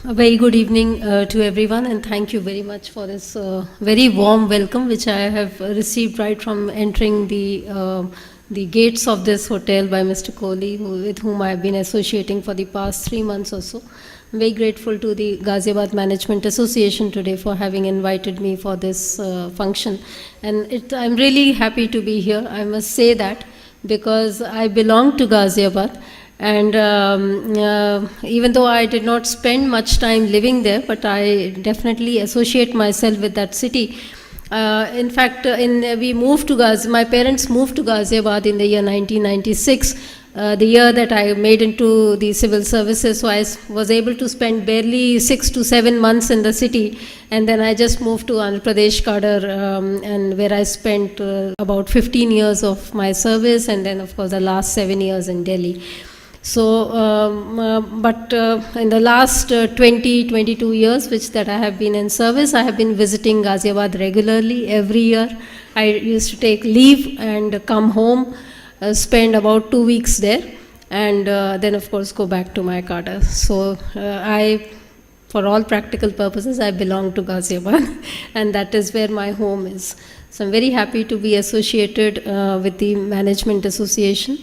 A very good evening to everyone, and thank you very much for this very warm welcome which I have received right from entering the gates of this hotel by Mr. Kohli, with whom I have been associating for the past 3 months or so. I'm very grateful to the Ghaziabad Management Association today for having invited me for this function, and I'm really happy to be here. I must say that because I belong to Ghaziabad. And even though I did not spend much time living there, but I definitely associate myself with that city. In fact, we moved to my parents moved to Ghaziabad in the year 1996, the year that I made into the civil services. So I was able to spend barely 6 to 7 months in the city, and then I just moved to Andhra Pradesh Kadar, and where I spent about 15 years of my service, and then of course the last 7 years in Delhi. So, but in the last 22 years that I have been in service, I have been visiting Ghaziabad regularly every year. I used to take leave and come home, spend about 2 weeks there, and then of course go back to my cadre. So for all practical purposes, I belong to Ghaziabad and that is where my home is. So I'm very happy to be associated with the Management Association.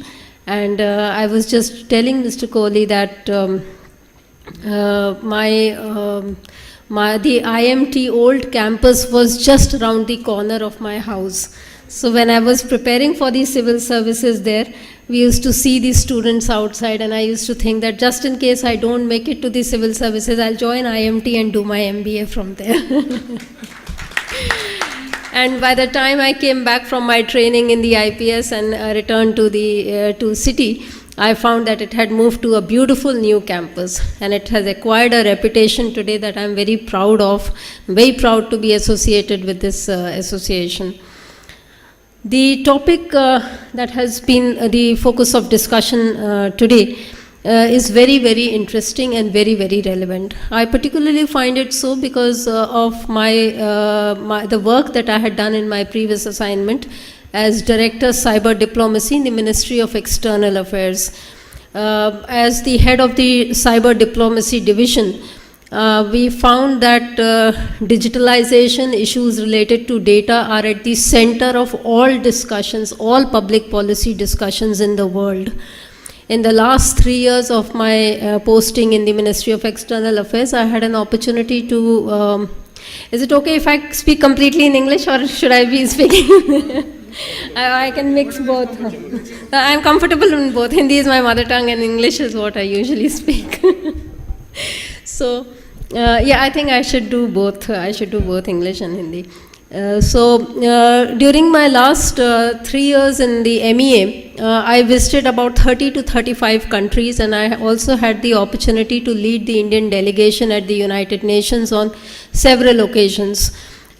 And I was just telling Mr. Kohli that the IMT old campus was just around the corner of my house. So when I was preparing for the civil services there, we used to see the students outside, and I used to think that just in case I don't make it to the civil services, I'll join IMT and do my MBA from there. And by the time I came back from my training in the IPS and returned to the city, I found that it had moved to a beautiful new campus, and it has acquired a reputation today that I'm very proud of. I'm very proud to be associated with this association. The topic that has been the focus of discussion today is very, very interesting and very, very relevant. I particularly find it so because of the work that I had done in my previous assignment as Director Cyber Diplomacy in the Ministry of External Affairs. As the head of the Cyber Diplomacy Division, we found that digitalization issues related to data are at the center of all discussions, all public policy discussions in the world. In the last 3 years of my posting in the Ministry of External Affairs, I had an opportunity to, is it okay if I speak completely in English, or should I be speaking? I can mix both. I'm comfortable in both. Hindi is my mother tongue and English is what I usually speak. So, yeah, I think I should do both. I should do both English and Hindi. During my last 3 years in the MEA, I visited about 30 to 35 countries, and I also had the opportunity to lead the Indian delegation at the United Nations on several occasions.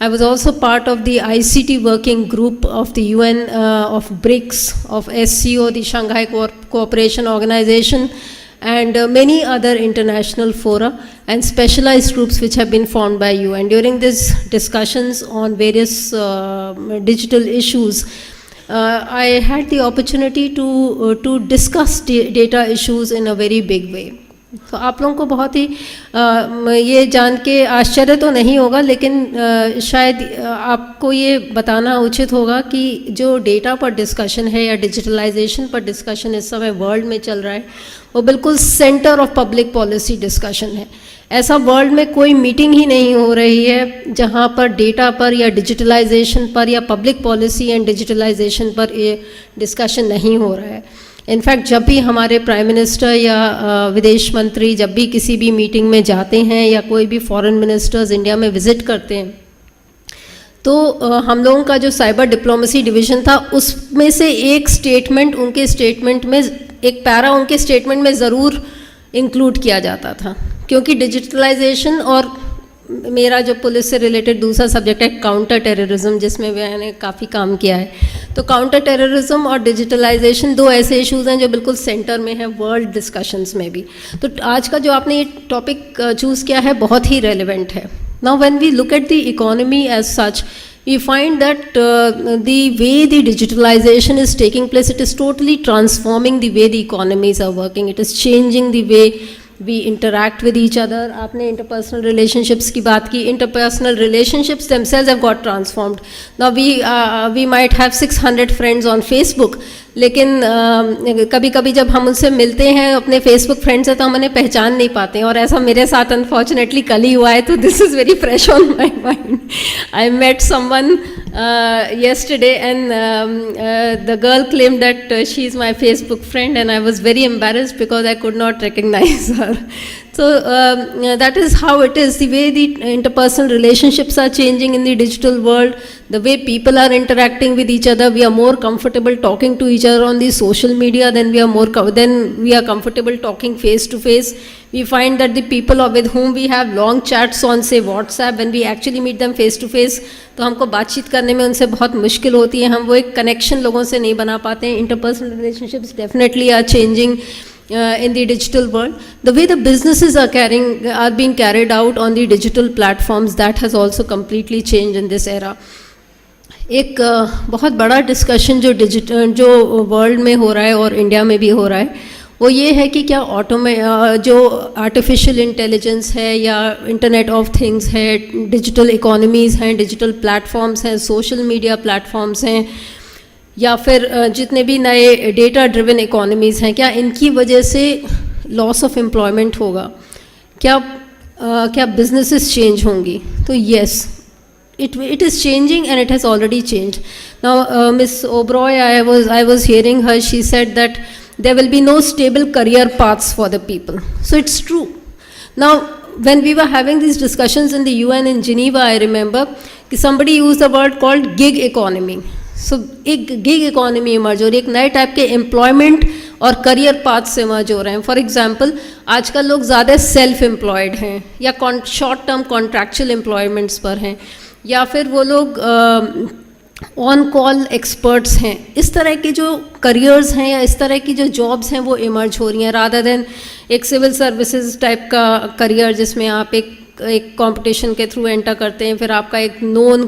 I was also part of the ICT working group of the UN, of BRICS, of SCO, the Shanghai Cooperation Organization, and many other international fora and specialized groups which have been formed by you. And during these discussions on various digital issues, I had the opportunity to discuss data issues in a very big way. तो आप लोगों को बहुत ही ये जान के आश्चर्य तो नहीं होगा, लेकिन शायद आपको ये बताना उचित होगा कि जो डेटा पर डिस्कशन है या डिजिटलाइजेशन पर डिस्कशन इस समय वर्ल्ड में चल रहा है, वो बिल्कुल centre of public policy discussion है. ऐसा वर्ल्ड में कोई मीटिंग ही नहीं हो रही है जहाँ पर डेटा पर या डिजिटलाइजेशन पर या पब्लिक पॉलिसी एंड डिजिटलाइजेशन पर ये डिस्कशन नहीं हो रहा है. इनफैक्ट जब भी हमारे प्राइम मिनिस्टर या विदेश मंत्री जब भी किसी भी मीटिंग में जाते हैं या कोई भी फॉरेन मिनिस्टर्स इंडिया में विज़िट करते हैं, तो हम लोगों का जो साइबर डिप्लोमेसी डिवीज़न था, उसमें से एक स्टेटमेंट उनके स्टेटमेंट में, एक पैरा उनके स्टेटमेंट में ज़रूर इंक्लूड किया जाता था, क्योंकि डिजिटलाइजेशन और मेरा जो पुलिस से रिलेटेड दूसरा सब्जेक्ट है काउंटर टेररिज्म, जिसमें मैंने काफ़ी काम किया है. तो काउंटर टेररिज्म और डिजिटलाइजेशन दो ऐसे इश्यूज़ हैं जो बिल्कुल सेंटर में हैं वर्ल्ड डिस्कशंस में भी. तो आज का जो आपने ये टॉपिक चूज़ किया है बहुत ही रेलिवेंट है. Now when we look at the economy as such, we find that the way the digitalization is taking place, it is totally transforming the way the economies are working. It is changing the way we interact with each other. आपने interpersonal relationships की बात की. Interpersonal relationships themselves have got transformed. Now we might have 600 friends on Facebook, लेकिन कभी कभी जब हम उनसे मिलते हैं अपने फेसबुक फ्रेंड से तो हम उन्हें पहचान नहीं पाते हैं, और ऐसा मेरे साथ अनफॉर्चुनेटली कल ही हुआ है. तो this is very fresh on my mind. I met someone yesterday and the girl claimed that she is my Facebook friend, and I was very embarrassed because I could not recognize her. So that is how it is. The way the interpersonal relationships are changing in the digital world, the way people are interacting with each other. We are more comfortable talking to each other on the social media than we are comfortable talking face to face. We find that the people with whom we have long chats on, say WhatsApp, when we actually meet them face to face, तो हमको बातचीत करने में उनसे बहुत मुश्किल होती है. हम वो एक कनेक्शन लोगों से नहीं बना पाते हैं. Interpersonal relationships definitely are changing in the digital world. The way the businesses are being carried out on the digital platforms, that has also completely changed in this era. एक बहुत बड़ा डिस्कशन जो वर्ल्ड में हो रहा है और India में भी हो रहा है, वो ये है कि क्या जो आर्टिफिशियल इंटेलिजेंस है या इंटरनेट ऑफ थिंग्स है, डिजिटल इकोनॉमीज़ हैं, डिजिटल प्लेटफॉर्म्स हैं, सोशल मीडिया प्लेटफॉर्म्स हैं, या फिर जितने भी नए डेटा ड्रिवन इकोनॉमीज़ हैं, क्या इनकी वजह से लॉस ऑफ एम्प्लॉयमेंट होगा? क्या बिजनेसेस चेंज होंगी? तो yes, it is changing, and it has already changed. Now Ms Oberoi, I was hearing her, she said that there will be no stable career paths for the people. So it's true. Now when we were having these discussions in the UN in Geneva, I remember somebody used the word called gig economy. So एक gig economy emerge हो रही है, एक नए type के employment और career paths emerge हो रहे हैं. फॉर एग्जांपल, आजकल लोग ज़्यादा सेल्फ एम्प्लॉयड हैं या शॉर्ट टर्म कॉन्ट्रैक्चुअल एम्प्लॉयमेंट्स पर हैं, या फिर वो लोग ऑन कॉल एक्सपर्ट्स हैं. इस तरह के जो करियर्स हैं या इस तरह की जो जॉब्स हैं वो इमर्ज हो रही हैं, रादर देन एक सिविल सर्विसेज टाइप का करियर जिसमें आप एक कंपटीशन के थ्रू एंटर करते हैं, फिर आपका एक नोन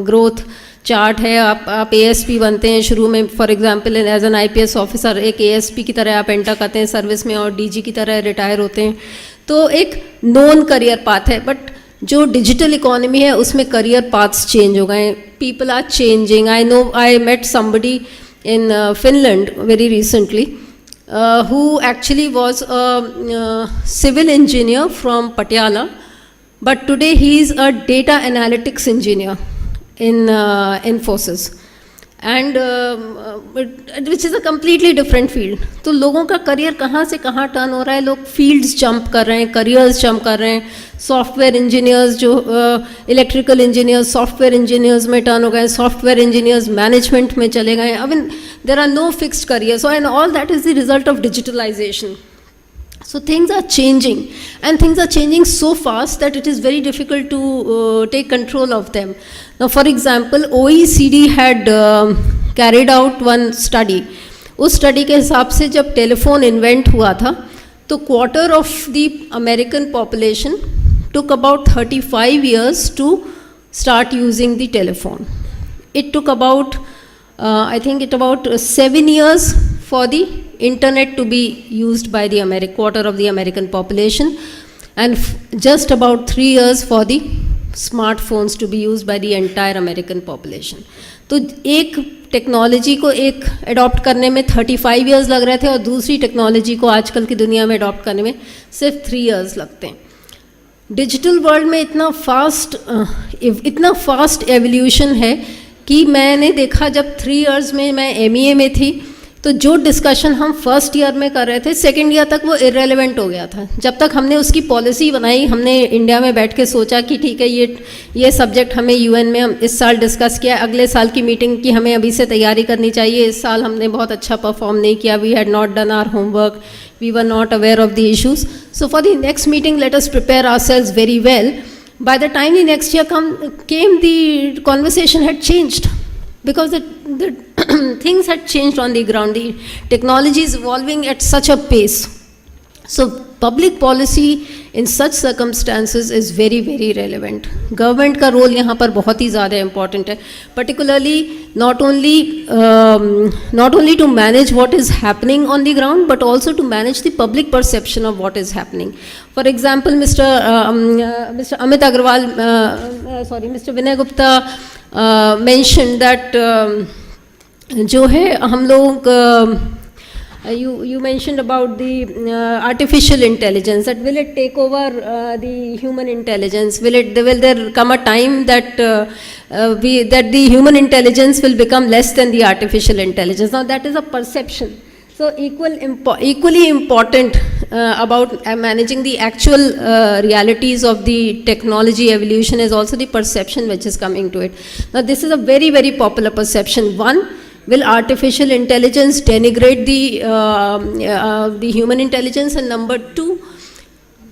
ग्रोथ चार्ट है, आप ASP बनते हैं शुरू में. For example as an IPS officer एक ASP की तरह आप एंटर करते हैं सर्विस में, और DG की तरह रिटायर होते हैं. तो एक नोन करियर पाथ है. बट जो डिजिटल इकोनॉमी है उसमें करियर पाथ्स चेंज हो गए. People are changing. I met somebody in Finland very recently who actually was a civil engineer from Patiala, but today he is a data analytics engineer in Infosys, and which is a completely different field. तो लोगों का career कहाँ से कहाँ turn हो रहा है, लोग फील्ड्स जंप कर रहे हैं, करियर्स जंप कर रहे हैं. सॉफ्टवेयर इंजीनियर्स जो इलेक्ट्रिकल इंजीनियर्स सॉफ्टवेयर इंजीनियर्स में टर्न हो गए, सॉफ्टवेयर इंजीनियर्स मैनेजमेंट में चले गए. I mean there are no fixed careers, and all that is the result of digitalisation. So things are changing, and things are changing so fast that it is very difficult to take control of them. Now for example, OECD had carried out one study. उस study के हिसाब से जब telephone invent हुआ था तो quarter of the American population took about 35 years to start using the telephone. It took about I think it about 7 years for the internet to be used by the quarter of the American population, and just about 3 years for the smartphones to be used by the entire American population. तो एक technology को एक adopt करने में 35 years लग रहे थे, और दूसरी टेक्नोलॉजी को आजकल की दुनिया में अडॉप्ट करने में सिर्फ 3 इयर्स लगते हैं. डिजिटल वर्ल्ड में इतना फास्ट एवोल्यूशन है कि मैंने देखा जब 3 इयर्स में मैं MEA में थी तो जो डिस्कशन हम फर्स्ट ईयर में कर रहे थे सेकेंड ईयर तक वो इरेलेवेंट हो गया था. जब तक हमने उसकी पॉलिसी बनाई, हमने इंडिया में बैठ के सोचा कि ठीक है ये सब्जेक्ट हमें UN में हम इस साल डिस्कस किया, अगले साल की मीटिंग की हमें अभी से तैयारी करनी चाहिए. इस साल हमने बहुत अच्छा परफॉर्म नहीं किया, we had not done our homework, we were not aware of the issues. So for the next meeting let us prepare ourselves very well. By the time the next year came, the conversation had changed, because the things had changed on the ground. The technology is evolving at such a pace. So public policy in such circumstances is very very relevant. Government का role यहाँ पर बहुत ही ज़्यादा important है, particularly not only to manage what is happening on the ground, but also to manage the public perception of what is happening. For example, Mr. Amit Agarwal, Mr. Vinay Gupta mentioned that जो है हम लोग you mentioned about the artificial intelligence, that will it take over the human intelligence? Will there come a time that that the human intelligence will become less than the artificial intelligence? Now that is a perception. So equally important about managing the actual realities of the technology evolution is also the perception which is coming to it. Now this is a very very popular perception. One, will artificial intelligence denigrate the human intelligence? And number two,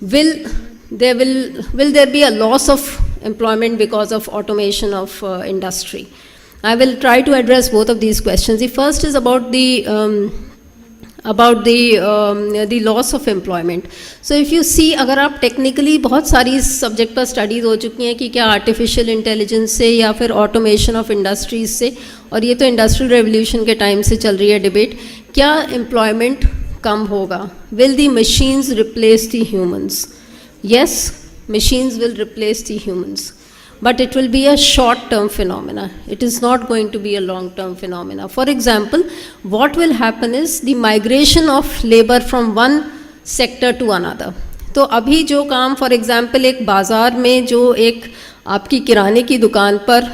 will there be a loss of employment because of automation of industry? I will try to address both of these questions. The first is about the loss of employment. So if you see, अगर आप technically बहुत सारी इस subject पर studies हो चुकी हैं कि क्या artificial intelligence से या फिर automation of industries से, और ये तो industrial revolution के time से चल रही है debate, क्या employment कम होगा? Will the machines replace the humans? Yes, machines will replace the humans. But it will be a short-term phenomena. It is not going to be a long-term phenomena. For example, what will happen is the migration of labor from one sector to another. तो अभी जो काम, for example, एक बाज़ार में जो एक आपकी किराने की दुकान पर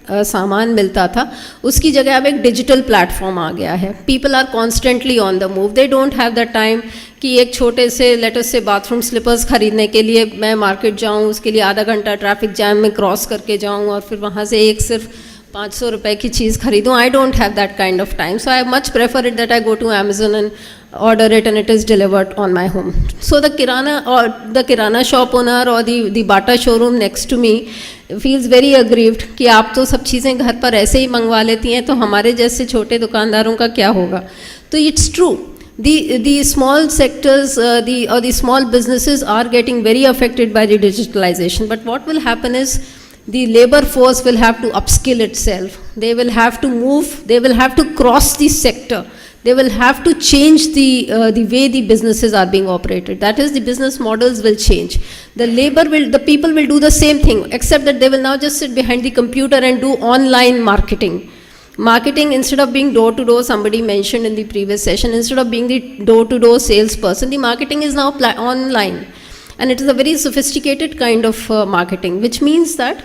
सामान मिलता था, उसकी जगह अब एक डिजिटल प्लेटफॉर्म आ गया है. People are constantly on the move. They don't have the time कि एक छोटे से लेटर से बाथरूम स्लीपर्स खरीदने के लिए मैं मार्केट जाऊं, उसके लिए आधा घंटा ट्रैफिक जैम में क्रॉस करके जाऊं और फिर वहाँ से एक सिर्फ 500 रुपए की चीज़ खरीदूं. I don't have that kind of time. So I much prefer it that I go to Amazon and order it and it is delivered on my home. So the kirana shop owner or the Bata showroom next to me feels very aggrieved कि आप तो सब चीज़ें घर पर ऐसे ही मंगवा लेती हैं, तो हमारे जैसे छोटे दुकानदारों का क्या होगा? तो it's true. The small sectors, the small businesses are getting very affected by the digitalization. But what will happen is the labor force will have to upskill itself. They will have to move. They will have to cross the sector. They will have to change the way the businesses are being operated. That is, the business models will change. The people will do the same thing, except that they will now just sit behind the computer and do online marketing. Marketing, instead of being door-to-door, somebody mentioned in the previous session, instead of being the door-to-door salesperson, the marketing is now online. And it is a very sophisticated kind of marketing, which means that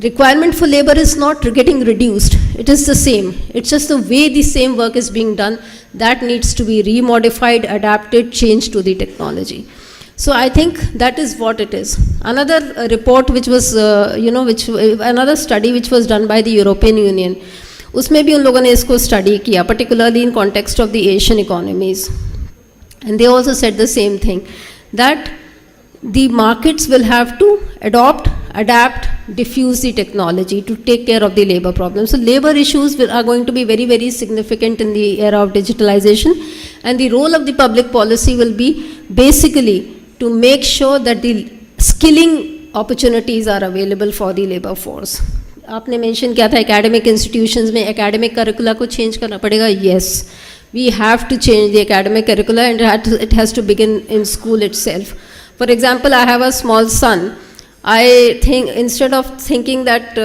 requirement for labor is not getting reduced. It is the same. It's just the way the same work is being done that needs to be remodified, adapted, changed to the technology. So I think that is what it is. Another report which was, another study which was done by the European Union, उसमें भी उन लोगों ने इसको study किया, particularly in context of the Asian economies. And they also said the same thing, that the markets will have to adopt, adapt, diffuse the technology to take care of the labor problem. So labor issues are going to be very, very significant in the era of digitalization. And the role of the public policy will be basically to make sure that the skilling opportunities are available for the labor force. आपने mention किया था academic institutions में academic curricula को change करना पड़ेगा. Yes, we have to change the academic curricula, and it has to begin in school itself. For example, I have a small son. I think instead of thinking that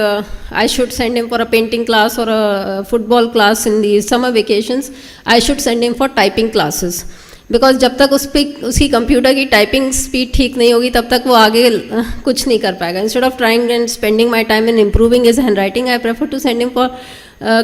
I should send him for a painting class or a football class in the summer vacations, I should send him for typing classes. Because जब तक उसकी computer की typing speed ठीक नहीं होगी तब तक वो आगे कुछ नहीं कर पाएगा. Instead of trying and spending my time in improving his handwriting, I prefer to send him for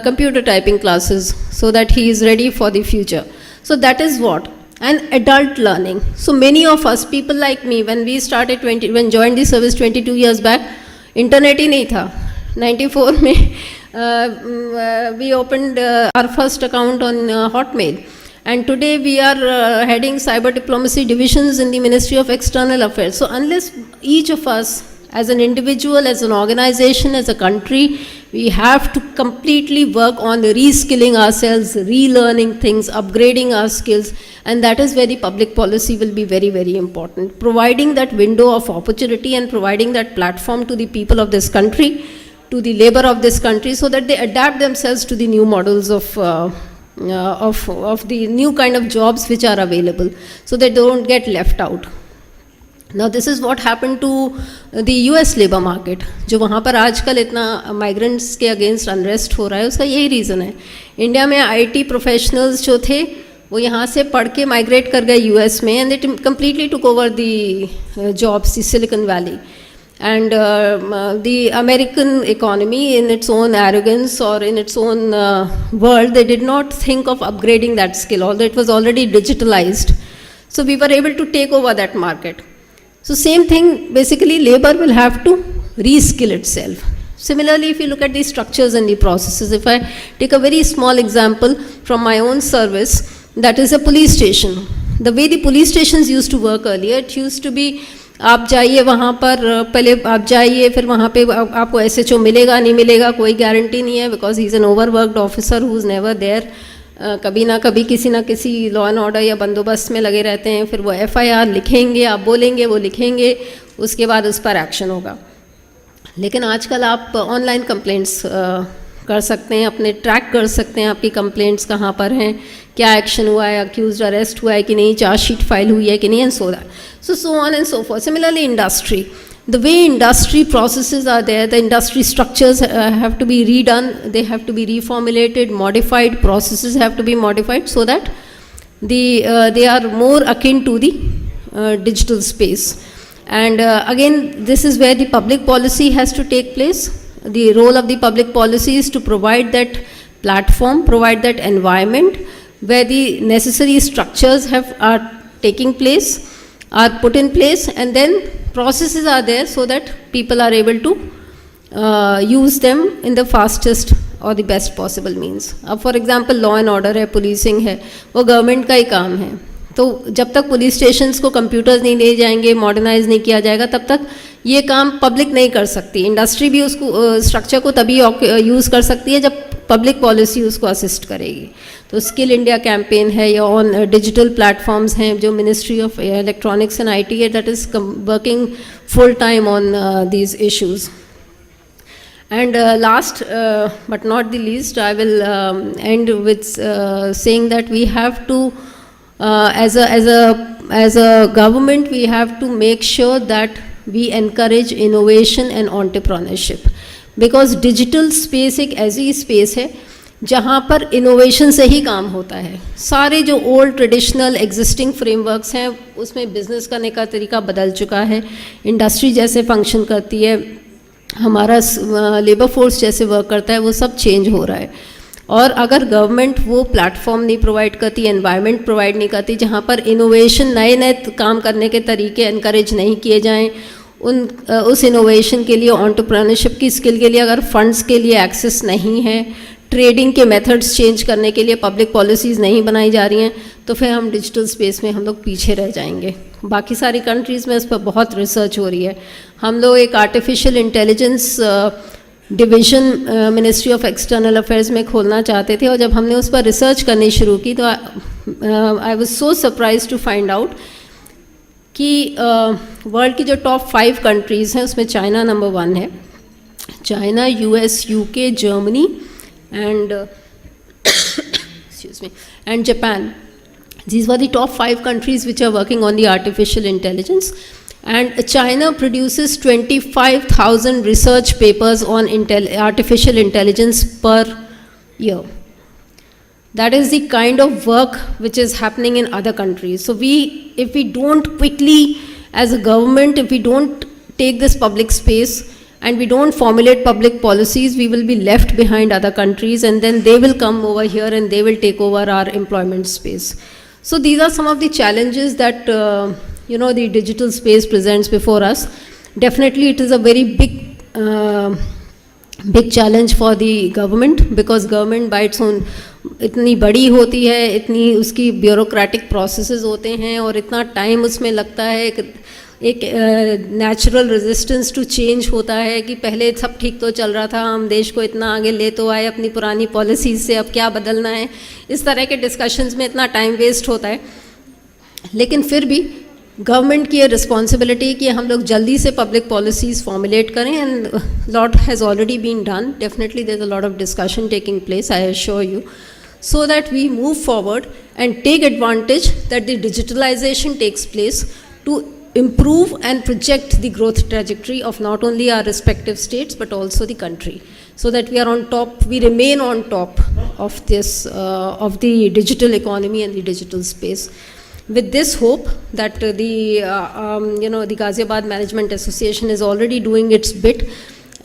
computer typing classes so that he is ready for the future. So that is what. And adult learning. So many of us, people like me, when we started when joined the service 22 years back, internet ही नहीं था. 94 में we opened our first account on Hotmail. And today we are heading cyber diplomacy divisions in the Ministry of External Affairs. So unless each of us, as an individual, as an organization, as a country, We have to completely work on reskilling ourselves, relearning things, upgrading our skills, and that is where the public policy will be very, very important. Providing that window of opportunity and providing that platform to the people of this country, to the labor of this country, so that they adapt themselves to the new models of the new kind of jobs which are available, so they don't get left out. Now this is what happened to the US labor market, जो वहाँ पर आजकल इतना migrants के against unrest हो रहा है, उसका यही reason है. इंडिया में IT professionals जो थे वो यहाँ से पढ़ के migrate कर गए US में, and they completely took over the jobs, the Silicon Valley. And the American economy, in its own arrogance or in its own world, they did not think of upgrading that skill, although it was already digitalized. So we were able to take over that market. So same thing, basically labor will have to reskill itself. Similarly, if you look at the structures and the processes, if I take a very small example from my own service, that is a police station. The way the police stations used to work earlier, it used to be, आप जाइए वहाँ पर, पहले आप जाइए, फिर वहाँ पे आपको SHO मिलेगा नहीं मिलेगा कोई गारंटी नहीं है, because he is an overworked officer who is never there. कभी ना कभी किसी ना किसी लॉ एंड ऑर्डर या बंदोबस्त में लगे रहते हैं. फिर वो FIR लिखेंगे, आप बोलेंगे, वो लिखेंगे, उसके बाद उस पर एक्शन होगा. लेकिन आजकल आप ऑनलाइन कंप्लेंट्स कर सकते हैं, अपने ट्रैक कर सकते हैं आपकी कंप्लेंट्स कहाँ पर हैं, क्या एक्शन हुआ है, अक्यूज्ड अरेस्ट हुआ है कि नहीं, चार्जशीट फाइल हुई है कि नहीं, and so that. So on and so forth. Similarly, industry. The way industry processes are there, the industry structures have to be redone, they have to be reformulated, modified, processes have to be modified so that they are more akin to the digital space. And again, this is where the public policy has to take place. The role of the public policy is to provide that platform, provide that environment where the necessary structures are taking place, are put in place, and then processes are there so that people are able to use them in the fastest or the best possible means. अब for example law and order है, policing है, वो government का ही काम है. तो जब तक पुलिस स्टेशंस को कंप्यूटर्स नहीं ले जाएंगे, मॉडर्नाइज नहीं किया जाएगा, तब तक ये काम पब्लिक नहीं कर सकती. इंडस्ट्री भी उसको स्ट्रक्चर को तभी यूज़ कर सकती है जब पब्लिक पॉलिसी उसको असिस्ट करेगी. तो स्किल इंडिया कैंपेन है या ऑन डिजिटल प्लेटफॉर्म्स हैं जो ministry of electronics and IT है, that is working full time on these issues. And last but not the least, I will end with saying that we have to, as a government, we have to make sure that we encourage innovation and entrepreneurship, because digital space एक ऐसी space है जहाँ पर innovation से ही काम होता है. सारे जो ओल्ड ट्रेडिशनल एग्जिस्टिंग फ्रेमवर्क्स हैं उसमें बिजनेस करने का तरीका बदल चुका है. इंडस्ट्री जैसे फंक्शन करती है, हमारा लेबर फोर्स जैसे वर्क करता है, वो सब चेंज हो रहा है. और अगर गवर्नमेंट वो प्लेटफॉर्म नहीं प्रोवाइड करती, एनवायरनमेंट प्रोवाइड नहीं करती जहाँ पर इनोवेशन, नए नए काम करने के तरीके एनकरेज नहीं किए जाएं, उस इनोवेशन के लिए, एंटरप्रेन्योरशिप की स्किल के लिए अगर फंड्स के लिए एक्सेस नहीं है, ट्रेडिंग के मेथड्स चेंज करने के लिए पब्लिक पॉलिसीज़ नहीं बनाई जा रही हैं, तो फिर हम डिजिटल स्पेस में हम लोग पीछे रह जाएंगे. बाकी सारी कंट्रीज़ में इस पर बहुत रिसर्च हो रही है. हम लोग एक artificial intelligence division ministry of external affairs में खोलना चाहते थे, और जब हमने उस पर रिसर्च करनी शुरू की तो I was so surprise to find out कि वर्ल्ड की जो टॉप 5 कंट्रीज़ हैं उसमें चाइना नंबर 1 है. China, US, UK, Germany and excuse me, and Japan. These were the top 5 countries which are working on the artificial intelligence, and China produces 25,000 research papers on artificial intelligence per year. That is the kind of work which is happening in other countries. So if we don't quickly, as a government, if we don't take this public space and we don't formulate public policies, we will be left behind other countries, and then they will come over here and they will take over our employment space. So these are some of the challenges that the digital space presents before us. Definitely it is a very big big challenge for the government, because government by its own इतनी बड़ी होती है, इतनी उसकी bureaucratic processes होते हैं और इतना टाइम उसमें लगता है, एक नेचुरल रेजिस्टेंस टू चेंज होता है कि पहले सब ठीक तो चल रहा था, हम देश को इतना आगे ले तो आए अपनी पुरानी पॉलिसीज़ से, अब क्या बदलना है, इस तरह के डिस्कशंस में इतना टाइम वेस्ट होता है. लेकिन फिर भी गवर्नमेंट की ये रिस्पॉन्सिबिलिटी कि हम लोग जल्दी से पब्लिक पॉलिसीज़ फॉर्मुलेट करें, and lot has already been done. Definitely there is a lot of discussion taking place, I assure you, so that we move forward and take advantage that the digitalization takes place to improve and project the growth trajectory of not only our respective states but also the country, so that we are on top, we remain on top of this of the digital economy and the digital space. With this hope that the the Ghaziabad Management Association is already doing its bit.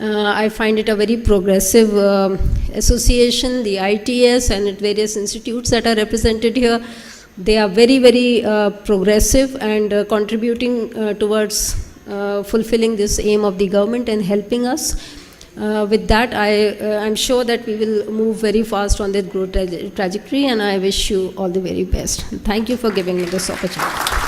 I find it a very progressive association. The ITS and various institutes that are represented here, they are very, very progressive and contributing towards fulfilling this aim of the government and helping us. With that, I'm sure that we will move very fast on that growth trajectory, and I wish you all the very best. Thank you for giving me this opportunity.